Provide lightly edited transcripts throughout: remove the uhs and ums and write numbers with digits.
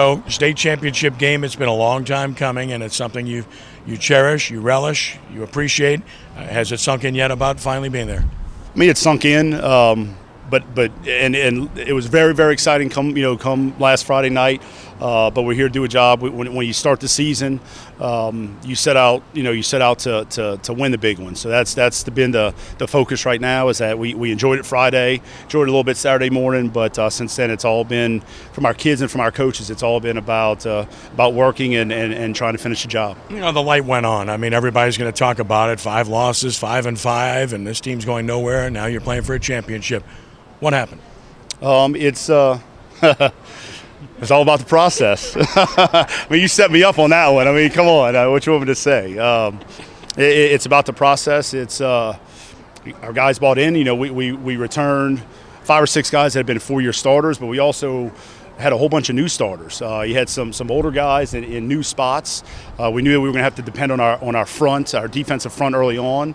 So, state championship game, it's been a long time coming, and it's something you cherish, you relish, you appreciate. Has it sunk in yet about finally being there? I mean, it's sunk in, but it was very, very exciting come last Friday night. But we're here to do a job. When you start the season, you set out to win the big one. So that's been the focus right now. Is that we enjoyed it Friday, enjoyed it a little bit Saturday morning, but since then it's all been from our kids and from our coaches. It's all been about working and trying to finish the job. The light went on. I mean, everybody's going to talk about it. 5 losses, 5-5, and this team's going nowhere. And now you're playing for a championship. What happened? It's all about the process. I mean, you set me up on that one. I mean, come on. What you want me to say? It's about the process. It's our guys bought in. We returned 5 or 6 guys that had been 4-year starters, but we also had a whole bunch of new starters. You had some older guys in new spots. We knew that we were going to have to depend on our front, our defensive front early on.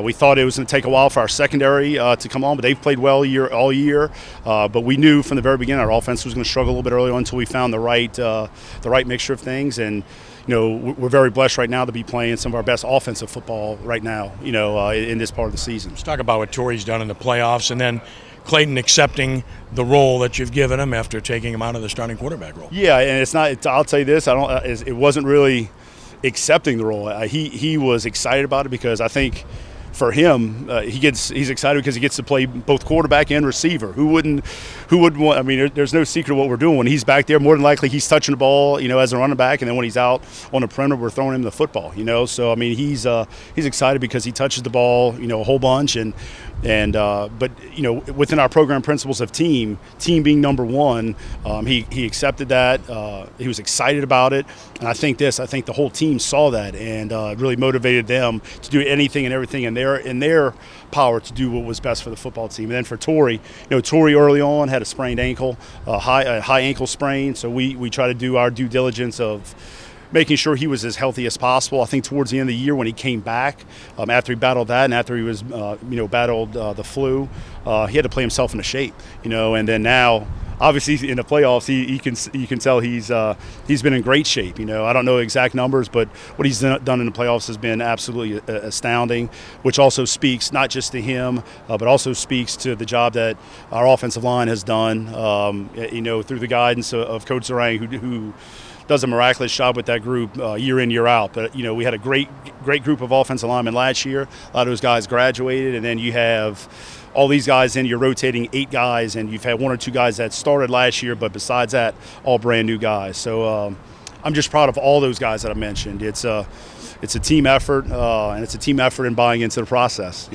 We thought it was going to take a while for our secondary to come on, but they've played well all year. But we knew from the very beginning our offense was going to struggle a little bit early on until we found the right mixture of things. And we're very blessed right now to be playing some of our best offensive football right now. In this part of the season. Let's talk about what Torrey's done in the playoffs, and then Clayton accepting the role that you've given him after taking him out of the starting quarterback role. Yeah, and it's not. I'll tell you this. It wasn't really accepting the role. He was excited about it because I think for him, he's excited because he gets to play both quarterback and receiver. Who wouldn't want? I mean, there's no secret what we're doing. When he's back there, more than likely he's touching the ball, as a running back, and then when he's out on the perimeter, we're throwing him the football. So I mean, he's excited because he touches the ball, a whole bunch, but within our program principles of team being number one, he accepted that. He was excited about it, and I think the whole team saw that and really motivated them to do anything and everything in their power to do what was best for the football team. And then for Torrey, Torrey early on had a sprained ankle, a high ankle sprain. So we try to do our due diligence of making sure he was as healthy as possible. I think towards the end of the year when he came back, after he battled that and after he was, battled the flu, he had to play himself into shape, and then now, obviously in the playoffs, you can tell he's been in great shape. I don't know exact numbers, but what he's done in the playoffs has been absolutely astounding, which also speaks not just to him, but also speaks to the job that our offensive line has done, through the guidance of Coach Zarang, who does a miraculous job with that group year in, year out. But, we had a great group of offensive linemen last year. A lot of those guys graduated, and then you have all these guys in. You're rotating 8 guys, and you've had 1 or 2 guys that started last year, but besides that, all brand new guys. So I'm just proud of all those guys that I mentioned. It's a team effort, and it's a team effort in buying into the process,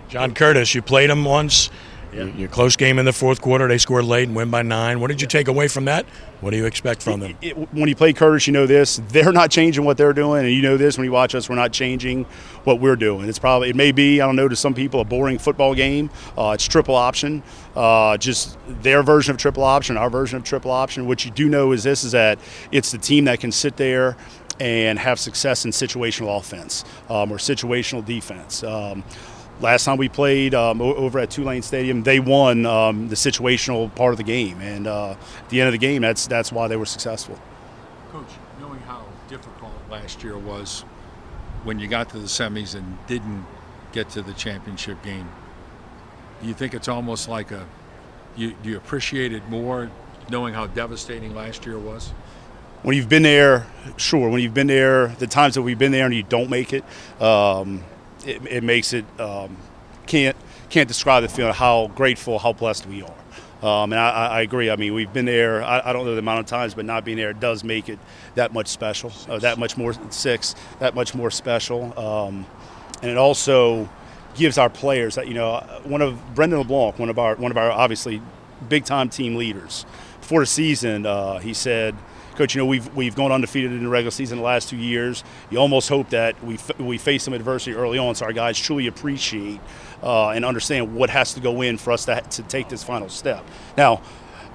John Curtis, you played him once. Yeah. Your close game in the fourth quarter, they scored late and win by 9. What did you take away from that? What do you expect from them? When you play Curtis, you know this. They're not changing what they're doing, and you know this when you watch us. We're not changing what we're doing. It may be, I don't know, to some people a boring football game. It's triple option, just their version of triple option, our version of triple option. What you do know is that it's the team that can sit there and have success in situational offense or situational defense. Last time we played over at Tulane Stadium, they won the situational part of the game, and at the end of the game, that's why they were successful. Coach, knowing how difficult last year was when you got to the semis and didn't get to the championship game, do you think it's almost like do you appreciate it more knowing how devastating last year was? When you've been there, sure. When you've been there, the times that we've been there and you don't make it, it makes it can't describe the feeling how grateful, how blessed we are. And I agree. I mean, we've been there. I don't know the amount of times, but not being there does make it that much special, that much more special. And it also gives our players that one of Brendan LeBlanc, one of our obviously big time team leaders, before the season, he said, Coach, we've gone undefeated in the regular season the last 2 years. You almost hope that we face some adversity early on, so our guys truly appreciate and understand what has to go in for us to take this final step. Now,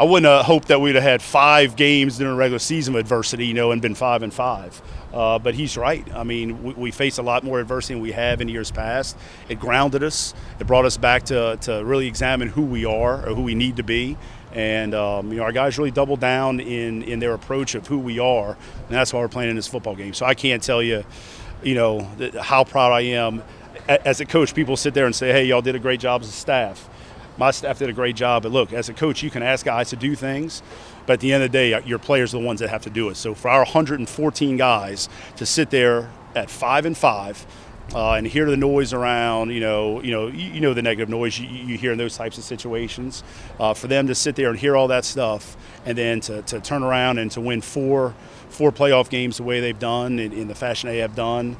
I wouldn't have hoped that we'd have had 5 games during the regular season of adversity, and been 5-5. But he's right. I mean, we face a lot more adversity than we have in years past. It grounded us. It brought us back to really examine who we are or who we need to be. And our guys really doubled down in their approach of who we are, and that's why we're playing in this football game. So I can't tell you, how proud I am. As a coach, people sit there and say, hey, y'all did a great job as a staff. My staff did a great job, but look, as a coach, you can ask guys to do things, but at the end of the day, your players are the ones that have to do it. So for our 114 guys to sit there at 5-5 and hear the noise around, the negative noise you hear in those types of situations, for them to sit there and hear all that stuff, and then to turn around and to win four playoff games the way they've done, in the fashion they have done,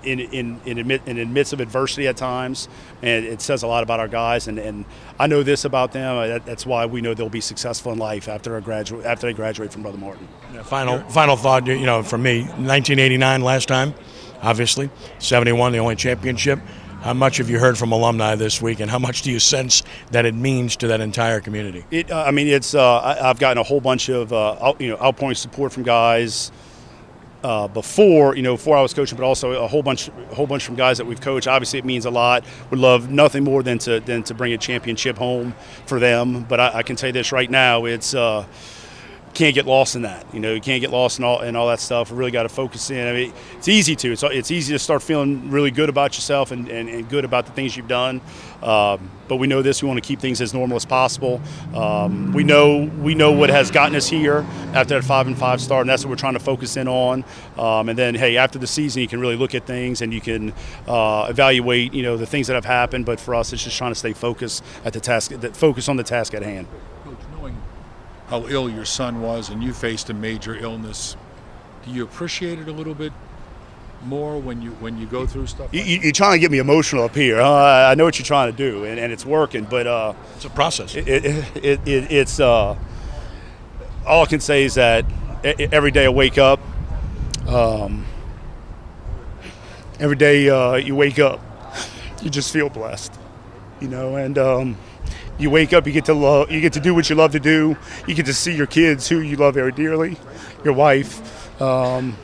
in the midst of adversity at times, and it says a lot about our guys. And I know this about them. That's why we know they'll be successful in life after they graduate from Brother Martin. Yeah, final thought. For me, 1989 last time, obviously, 71 the only championship. How much have you heard from alumni this week, and how much do you sense that it means to that entire community? I've gotten a whole bunch of outpouring support from guys before I was coaching, but also a whole bunch from guys that we've coached. Obviously, it means a lot. Would love nothing more than to bring a championship home for them. But I can tell you this right now: it's can't get lost in that. You can't get lost in all that stuff. We really got to focus in. I mean, it's easy to. It's easy to start feeling really good about yourself and good about the things you've done. But we know this. We want to keep things as normal as possible. We know what has gotten us here after that 5-5 start, and that's what we're trying to focus in on. And then, hey, after the season, you can really look at things and you can evaluate, the things that have happened. But for us, it's just trying to stay focused at the task. Focus on the task at hand. Coach, knowing how ill your son was and you faced a major illness, do you appreciate it a little bit more when you go through stuff like you're trying to get me emotional up here. I know what you're trying to do, and it's working, but it's a process. It's all I can say is that every day I wake up, every day you wake up, you just feel blessed, and you wake up, you get to do what you love to do. You get to see your kids, who you love very dearly, your wife, and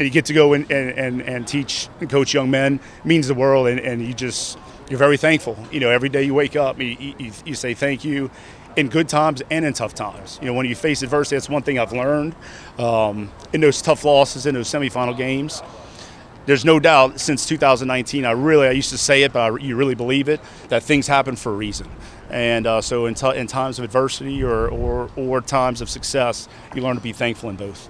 you get to go and teach and coach young men. It means the world, and you're very thankful. Every day you wake up, you say thank you, in good times and in tough times. When you face adversity, that's one thing I've learned in those tough losses, in those semifinal games. There's no doubt since 2019, I used to say it, but you really believe it, that things happen for a reason. And so in times of adversity or times of success, you learn to be thankful in both.